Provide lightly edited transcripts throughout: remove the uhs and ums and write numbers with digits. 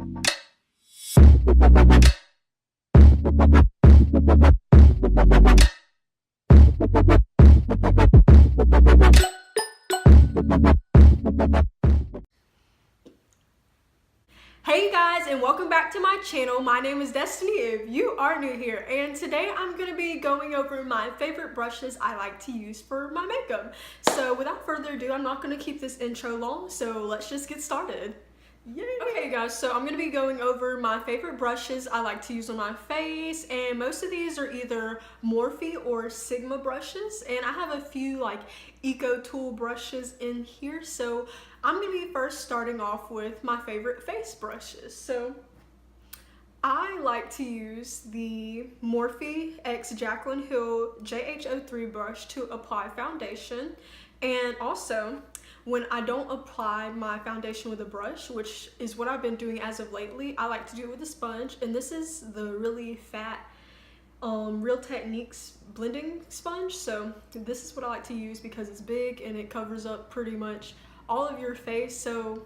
Hey guys, and welcome back to my channel. My name is Destynee if you are new here, and today I'm going to be going over my favorite brushes I like to use for my makeup. So without further ado, I'm not going to keep this intro long, so let's just get started. Yay. Okay guys, so I'm going to be going over my favorite brushes I like to use on my face, and most of these are either Morphe or Sigma brushes, and I have a few like Eco Tool brushes in here. So I'm going to be first starting off with my favorite face brushes. So I like to use the Morphe x Jaclyn Hill JH03 brush to apply foundation, and also when I don't apply my foundation with a brush, which is what I've been doing as of lately, I like to do it with a sponge, and this is the really fat Real Techniques blending sponge. So this is what I like to use because it's big and it covers up pretty much all of your face, so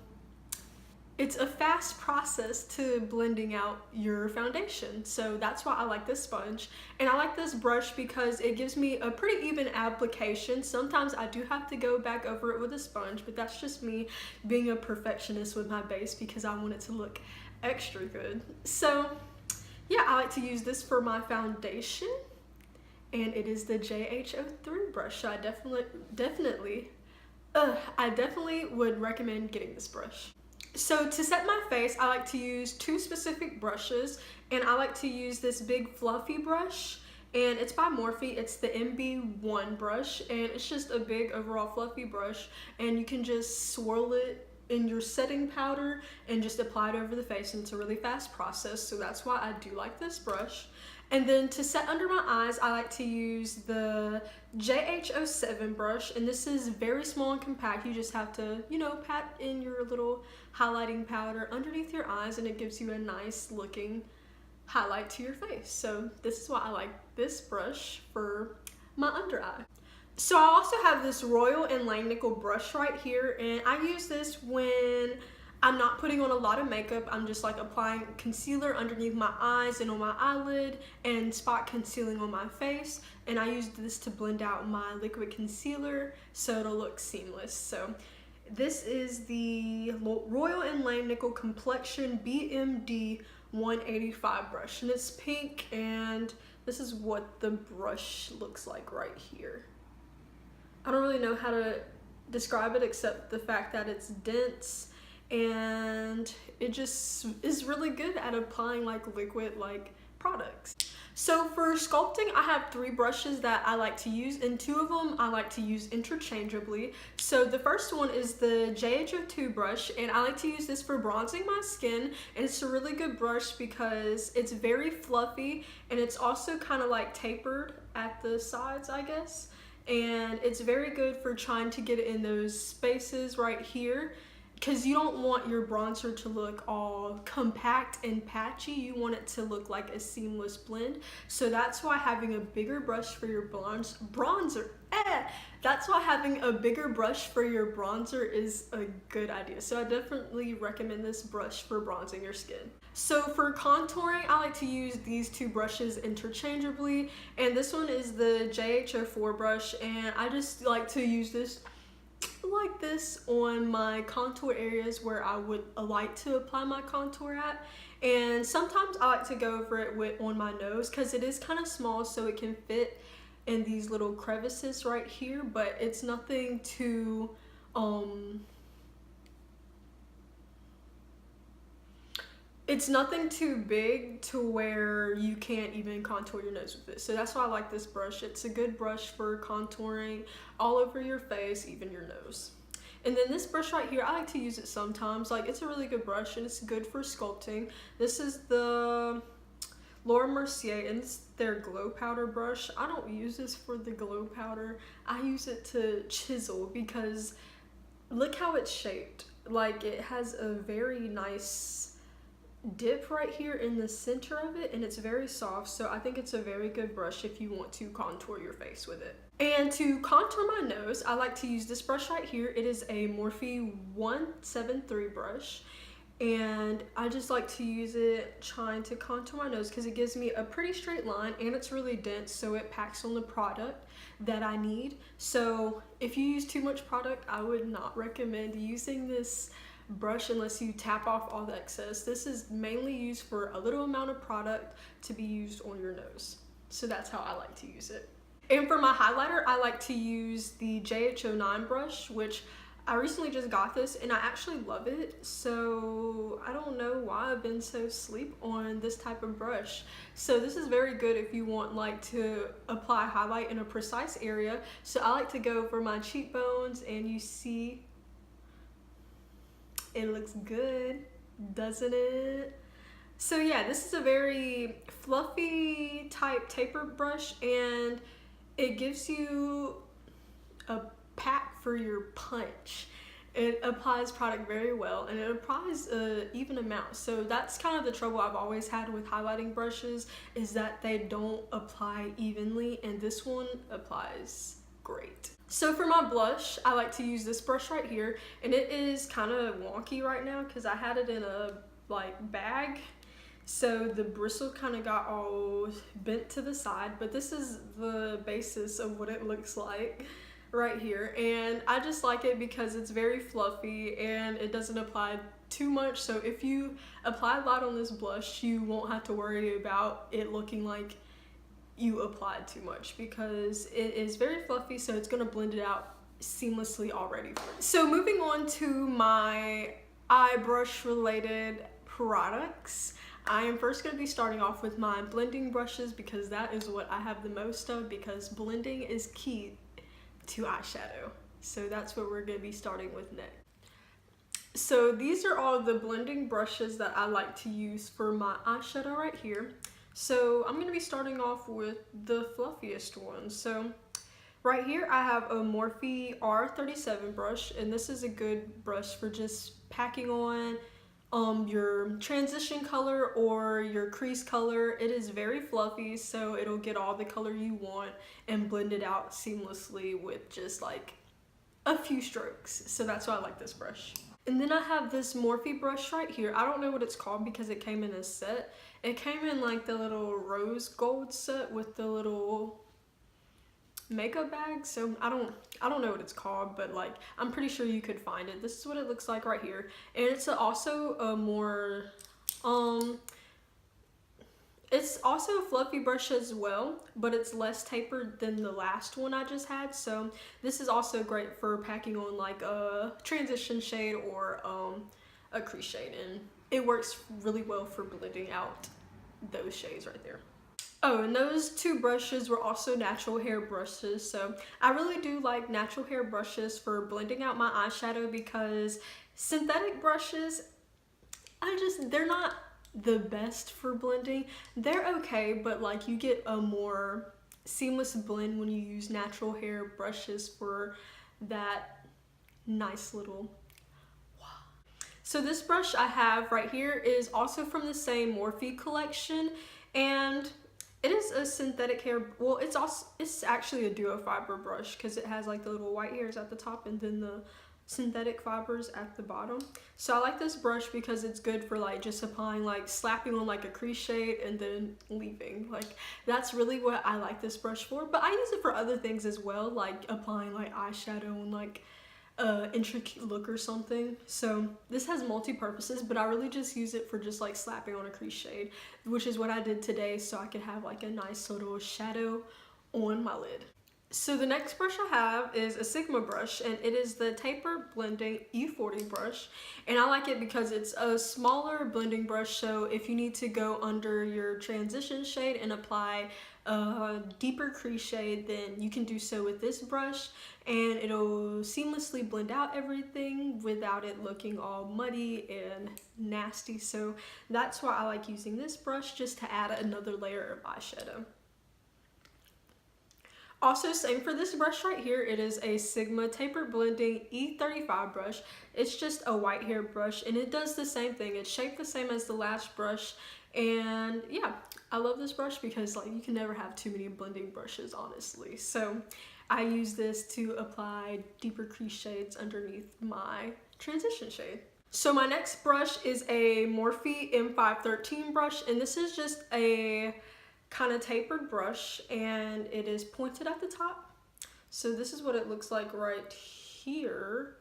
it's a fast process to blending out your foundation. So that's why I like this sponge, and I like this brush because it gives me a pretty even application. Sometimes I do have to go back over it with a sponge, but that's just me being a perfectionist with my base because I want it to look extra good. So yeah, I like to use this for my foundation, and it is the JH03 brush. So I definitely would recommend getting this brush. So to set my face, I like to use two specific brushes, and I like to use this big fluffy brush, and it's by Morphe. It's the MB1 brush, and it's just a big overall fluffy brush, and you can just swirl it in your setting powder and just apply it over the face, and it's a really fast process, so that's why I do like this brush. And then to set under my eyes, I like to use the JH07 brush, and this is very small and compact. You just have to, you know, pat in your little highlighting powder underneath your eyes, and it gives you a nice looking highlight to your face. So this is why I like this brush for my under eye. So I also have this Royal and Langnickel brush right here, and I use this when I'm not putting on a lot of makeup. I'm just like applying concealer underneath my eyes and on my eyelid and spot concealing on my face, and I use this to blend out my liquid concealer so it'll look seamless. So this is the Royal and Langnickel Complexion BMD 185 brush, and it's pink, and this is what the brush looks like right here. I don't really know how to describe it except the fact that it's dense, and it just is really good at applying like liquid like products. So for sculpting, I have three brushes that I like to use, and two of them I like to use interchangeably. So the first one is the JH02 brush, and I like to use this for bronzing my skin, and it's a really good brush because it's very fluffy, and it's also kind of like tapered at the sides, I guess, and it's very good for trying to get it in those spaces right here, because you don't want your bronzer to look all compact and patchy. You want it to look like a seamless blend. So that's why having a bigger brush for your that's why having a bigger brush for your bronzer is a good idea. So I definitely recommend this brush for bronzing your skin. So for contouring, I like to use these two brushes interchangeably, and this one is the JH04 brush, and I just like to use this like this on my contour areas where I would like to apply my contour at, and sometimes I like to go over it on my nose because it is kind of small, so it can fit in these little crevices right here, but it's nothing too it's nothing too big to where you can't even contour your nose with it. So that's why I like this brush. It's a good brush for contouring all over your face, even your nose. And then this brush right here, I like to use it sometimes. Like, it's a really good brush, and it's good for sculpting. This is the Laura Mercier, and it's their glow powder brush. I don't use this for the glow powder. I use it to chisel because look how it's shaped. Like, it has a very nice dip right here in the center of it, and it's very soft, so I think it's a very good brush if you want to contour your face with it. And to contour my nose, I like to use this brush right here. It is a Morphe 173 brush, and I just like to use it trying to contour my nose because it gives me a pretty straight line and it's really dense, so it packs on the product that I need. So if you use too much product, I would not recommend using this brush unless you tap off all the excess. This is mainly used for a little amount of product to be used on your nose. So that's how I like to use it. And for my highlighter, I like to use the JH09 brush, which I recently just got this and I actually love it. So I don't know why I've been so sleep on this type of brush. So this is very good if you want like to apply highlight in a precise area. So I like to go over my cheekbones, and you see it looks good, doesn't it? So yeah, this is a very fluffy type taper brush, and it gives you a pack for your punch. It applies product very well, and it applies an even amount. So that's kind of the trouble I've always had with highlighting brushes, is that they don't apply evenly, and this one applies great. So for my blush, I like to use this brush right here, and it is kind of wonky right now because I had it in a like bag. So the bristle kind of got all bent to the side, but this is the basis of what it looks like right here. And I just like it because it's very fluffy and it doesn't apply too much. So if you apply a lot on this blush, you won't have to worry about it looking like you applied too much, because it is very fluffy, so it's going to blend it out seamlessly already. So moving on to my eye brush related products, I am first going to be starting off with my blending brushes because that is what I have the most of, because blending is key to eyeshadow. So that's what we're going to be starting with next. So these are all the blending brushes that I like to use for my eyeshadow right here. So I'm going to be starting off with the fluffiest one. So right here I have a Morphe R37 brush, and this is a good brush for just packing on your transition color or your crease color. It is very fluffy, so it'll get all the color you want and blend it out seamlessly with just like a few strokes. So that's why I like this brush. And then I have this Morphe brush right here. I don't know what it's called because it came in a set. It came in like the little rose gold set with the little makeup bag, so I don't know what it's called, but like I'm pretty sure you could find it. This is what it looks like right here, and it's also a more it's also a fluffy brush as well, but it's less tapered than the last one I just had. So this is also great for packing on like a transition shade or a crease shade, and it works really well for blending out those shades right there. Oh, and those two brushes were also natural hair brushes. So I really do like natural hair brushes for blending out my eyeshadow, because synthetic brushes, they're not the best for blending. They're okay, but like you get a more seamless blend when you use natural hair brushes for that nice little wow. So this brush I have right here is also from the same Morphe collection, and it is a synthetic hair, well, it's actually a duo fiber brush because it has like the little white hairs at the top and then the synthetic fibers at the bottom. So I like this brush because it's good for like just applying, like slapping on like a crease shade and then leaving. Like that's really what I like this brush for, but I use it for other things as well, like applying like eyeshadow and like intricate look or something. So this has multi-purposes, but I really just use it for just like slapping on a crease shade, which is what I did today, so I could have like a nice little shadow on my lid. So the next brush I have is a Sigma brush, and it is the Taper Blending E40 brush, and I like it because it's a smaller blending brush. So if you need to go under your transition shade and apply a deeper crease shade, then you can do so with this brush, and it'll seamlessly blend out everything without it looking all muddy and nasty. So that's why I like using this brush, just to add another layer of eyeshadow. Also, same for this brush right here. It is a Sigma Taper Blending E35 brush. It's just a white hair brush, and it does the same thing. It's shaped the same as the last brush, and yeah, I love this brush because like you can never have too many blending brushes, honestly. So I use this to apply deeper crease shades underneath my transition shade. So my next brush is a Morphe M513 brush, and this is just a kind of tapered brush, and it is pointed at the top. So this is what it looks like right here.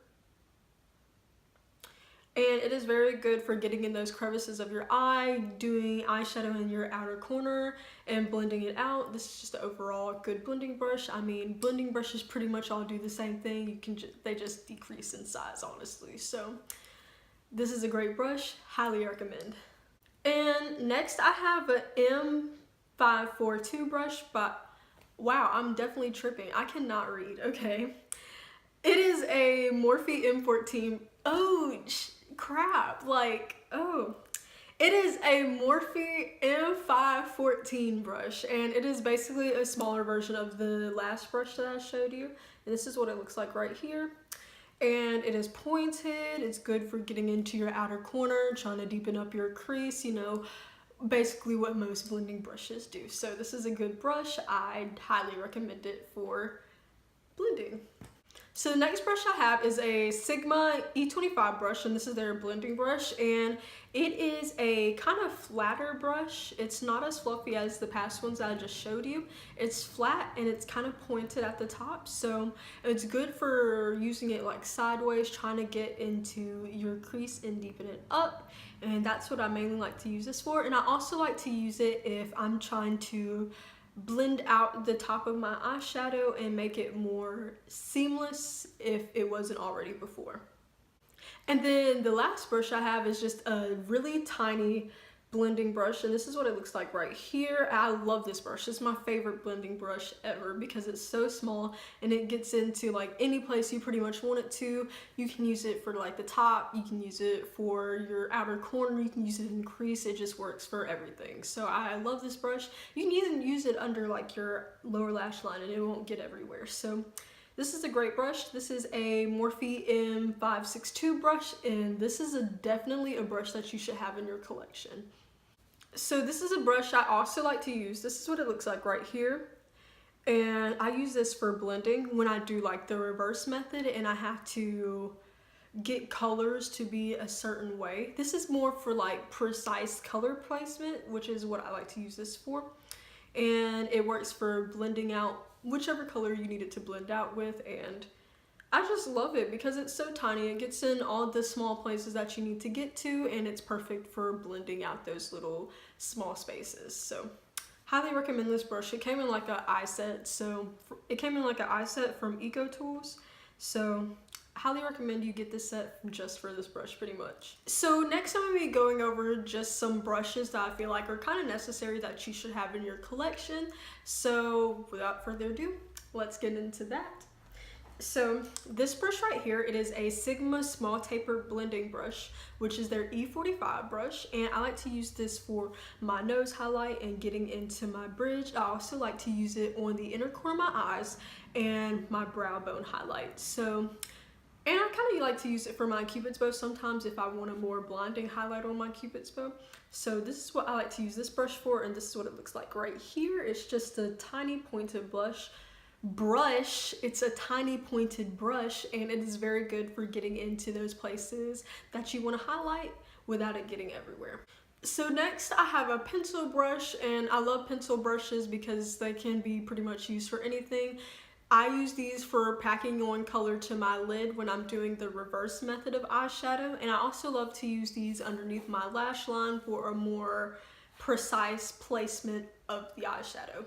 And it is very good for getting in those crevices of your eye, doing eyeshadow in your outer corner, and blending it out. This is just an overall good blending brush. I mean, blending brushes pretty much all do the same thing. You can they just decrease in size, honestly. So this is a great brush, highly recommend. And next I have an M542 brush, but wow, I'm definitely tripping. I cannot read, okay. It is a Morphe M14. Oh, crap, like, oh. It is a Morphe M514 brush, and it is basically a smaller version of the last brush that I showed you. And this is what it looks like right here. And it is pointed. It's good for getting into your outer corner, trying to deepen up your crease, you know, basically what most blending brushes do. So this is a good brush. I'd highly recommend it for blending. So the next brush I have is a Sigma E25 brush, and this is their blending brush, and it is a kind of flatter brush. It's not as fluffy as the past ones that I just showed you. It's flat and it's kind of pointed at the top, so it's good for using it like sideways, trying to get into your crease and deepen it up, and that's what I mainly like to use this for. And I also like to use it if I'm trying to blend out the top of my eyeshadow and make it more seamless if it wasn't already before. And then the last brush I have is just a really tiny blending brush, and this is what it looks like right here. I love this brush. It's my favorite blending brush ever because it's so small and it gets into like any place you pretty much want it to. You can use it for like the top, you can use it for your outer corner, you can use it in crease. It just works for everything. So I love this brush. You can even use it under like your lower lash line and it won't get everywhere. So this is a great brush. This is a Morphe M562 brush, and this is definitely a brush that you should have in your collection. So this is a brush I also like to use. This is what it looks like right here. And I use this for blending when I do like the reverse method and I have to get colors to be a certain way. This is more for like precise color placement, which is what I like to use this for. And it works for blending out whichever color you need it to blend out with, and I just love it because it's so tiny. It gets in all the small places that you need to get to, and it's perfect for blending out those little small spaces. So highly recommend this brush. It came in like an eye set, from Eco Tools. So highly recommend you get this set just for this brush pretty much. So next I'm going to be going over just some brushes that I feel like are kind of necessary that you should have in your collection. So without further ado, let's get into that. So this brush right here, it is a Sigma small taper blending brush, which is their E45 brush, and I like to use this for my nose highlight and getting into my bridge. I also like to use it on the inner corner of my eyes and my brow bone highlight. So, and I kind of like to use it for my Cupid's bow sometimes if I want a more blinding highlight on my Cupid's bow. So this is what I like to use this brush for, and this is what it looks like right here. It's just a tiny pointed brush. It's a tiny pointed brush, and it is very good for getting into those places that you want to highlight without it getting everywhere. So next I have a pencil brush, and I love pencil brushes because they can be pretty much used for anything. I use these for packing on color to my lid when I'm doing the reverse method of eyeshadow, and I also love to use these underneath my lash line for a more precise placement of the eyeshadow.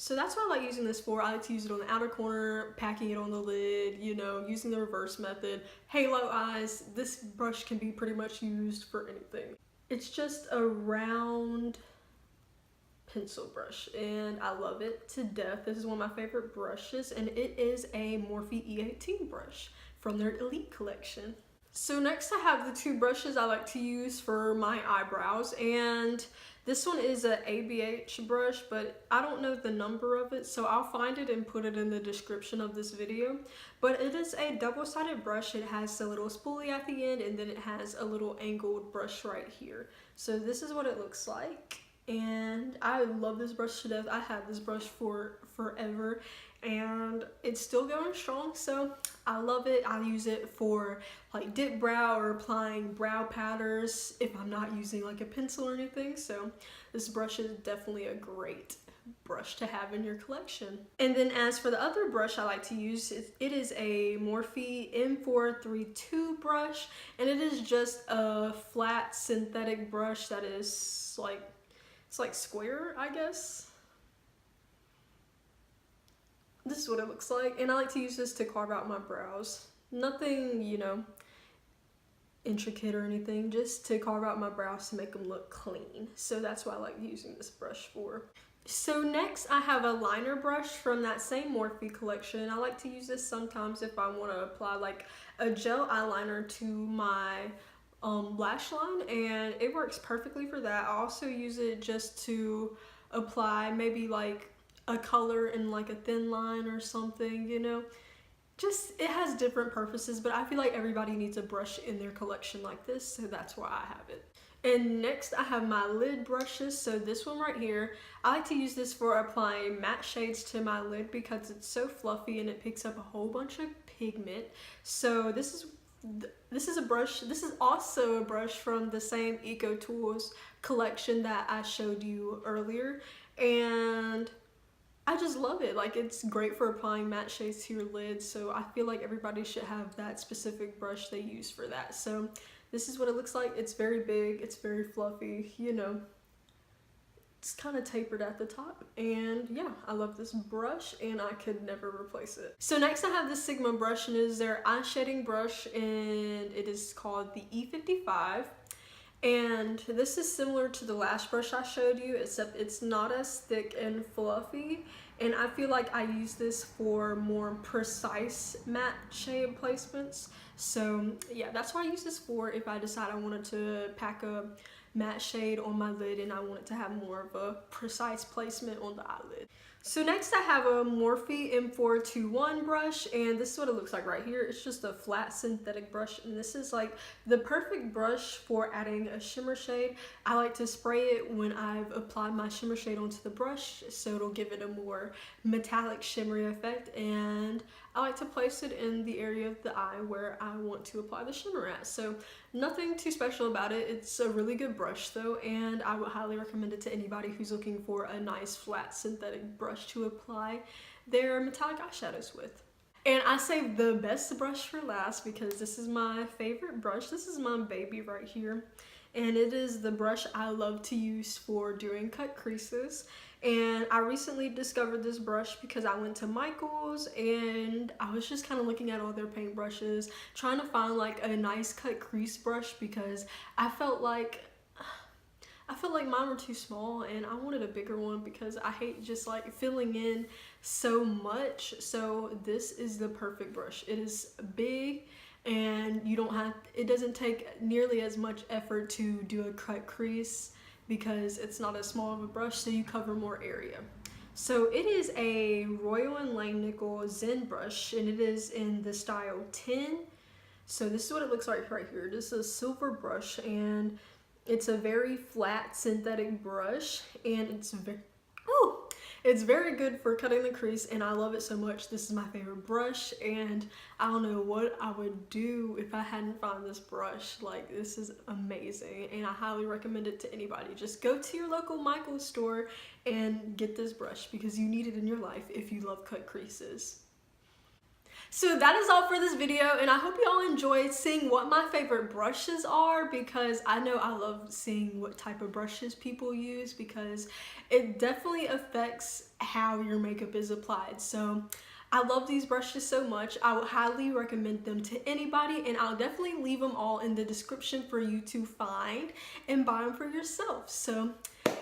So that's what I like using this for. I like to use it on the outer corner, packing it on the lid, you know, using the reverse method. Halo eyes, this brush can be pretty much used for anything. It's just a round pencil brush and I love it to death. This is one of my favorite brushes, and it is a Morphe E18 brush from their Elite collection. So next I have the two brushes I like to use for my eyebrows, and this one is an ABH brush, but I don't know the number of it, so I'll find it and put it in the description of this video. But it is a double-sided brush. It has a little spoolie at the end, and then it has a little angled brush right here. So this is what it looks like, and I love this brush to death. I had this brush for forever, and it's still going strong, so I love it. I use it for like dip brow or applying brow powders if I'm not using like a pencil or anything. So this brush is definitely a great brush to have in your collection. And then as for the other brush I like to use, it is a Morphe M432 brush, and it is just a flat synthetic brush that is like, it's like square, I guess. This is what it looks like, and I like to use this to carve out my brows. Nothing, you know, intricate or anything, just to carve out my brows to make them look clean. So that's what I like using this brush for. So next I have a liner brush from that same Morphe collection. I like to use this sometimes if I want to apply like a gel eyeliner to my lash line, and it works perfectly for that. I also use it just to apply maybe like a color in like a thin line or something, you know. Just, it has different purposes, but I feel like everybody needs a brush in their collection like this, so that's why I have it. And next I have my lid brushes. So this one right here, I like to use this for applying matte shades to my lid because it's so fluffy and it picks up a whole bunch of pigment. So this is a brush. This is also a brush from the same Eco Tools collection that I showed you earlier, and I just love it. Like, it's great for applying matte shades to your lids, so I feel like everybody should have that specific brush they use for that. So this is what it looks like. It's very big, it's very fluffy, you know. It's kind of tapered at the top, and yeah, I love this brush and I could never replace it. So next I have this Sigma brush, and it is their eye shading brush, and it is called the E55. And this is similar to the lash brush I showed you, except it's not as thick and fluffy, and I feel like I use this for more precise matte shade placements. So yeah, that's what I use this for if I decide I wanted to pack a matte shade on my lid and I want it to have more of a precise placement on the eyelid. So next I have a Morphe M421 brush, and this is what it looks like right here. It's just a flat synthetic brush, and this is like the perfect brush for adding a shimmer shade. I like to spray it when I've applied my shimmer shade onto the brush, so it'll give it a more metallic shimmery effect, and I like to place it in the area of the eye where I want to apply the shimmer at. So nothing too special about it. It's a really good brush though, and I would highly recommend it to anybody who's looking for a nice flat synthetic brush to apply their metallic eyeshadows with. And I saved the best brush for last because this is my favorite brush. This is my baby right here, and it is the brush I love to use for doing cut creases. And I recently discovered this brush because I went to Michael's and I was just kind of looking at all their paintbrushes, trying to find like a nice cut crease brush because I felt like mine were too small and I wanted a bigger one because I hate just like filling in so much. So this is the perfect brush. It is big, and it doesn't take nearly as much effort to do a cut crease because it's not as small of a brush, so you cover more area. So it is a Royal & Langnickel Zen brush, and it is in the style 10. So this is what it looks like right here. This is a silver brush, and it's a very flat synthetic brush, and it's very good for cutting the crease, and I love it so much. This is my favorite brush, and I don't know what I would do if I hadn't found this brush. Like, this is amazing, and I highly recommend it to anybody. Just go to your local Michael's store and get this brush because you need it in your life if you love cut creases. So that is all for this video, and I hope you all enjoyed seeing what my favorite brushes are, because I know I love seeing what type of brushes people use because it definitely affects how your makeup is applied. So I love these brushes so much. I would highly recommend them to anybody, and I'll definitely leave them all in the description for you to find and buy them for yourself. So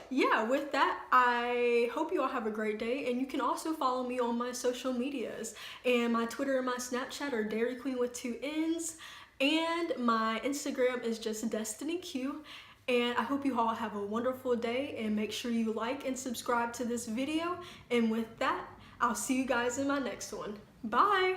yeah, with that, I hope you all have a great day, and you can also follow me on my social medias. And my Twitter and my Snapchat are Dairy Queen with 2 N's, and my Instagram is just Destynee Q. And I hope you all have a wonderful day, and make sure you like and subscribe to this video. And with that, I'll see you guys in my next one. Bye!